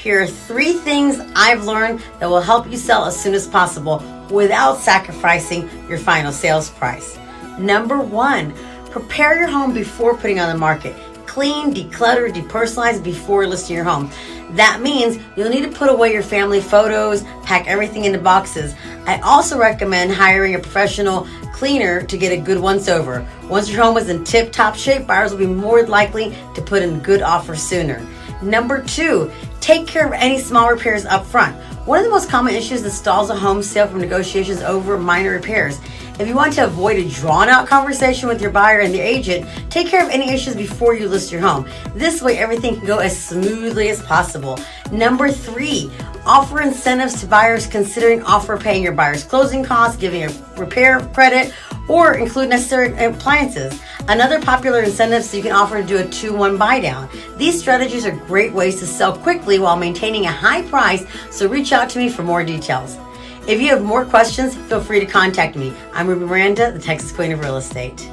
Here are 3 things I've learned that will help you sell as soon as possible without sacrificing your final sales price. Number 1, prepare your home before putting on the market. Clean, declutter, depersonalize before listing your home. That means you'll need to put away your family photos, pack everything into boxes. I also recommend hiring a professional cleaner to get a good once-over. Once your home is in tip-top shape, buyers will be more likely to put in good offers sooner. Number 2, take care of any small repairs up front. One of the most common issues that stalls a home sale from negotiations over minor repairs. If you want to avoid a drawn-out conversation with your buyer and the agent, take care of any issues before you list your home. This way, everything can go as smoothly as possible. Number 3, offer incentives to buyers considering offer paying your buyer's closing costs, giving a repair credit, or include necessary appliances. Another popular incentive is you can offer to do a 2-1 buy down. These strategies are great ways to sell quickly while maintaining a high price, so reach out to me for more details. If you have more questions, feel free to contact me. I'm Miranda, the Texas Queen of Real Estate.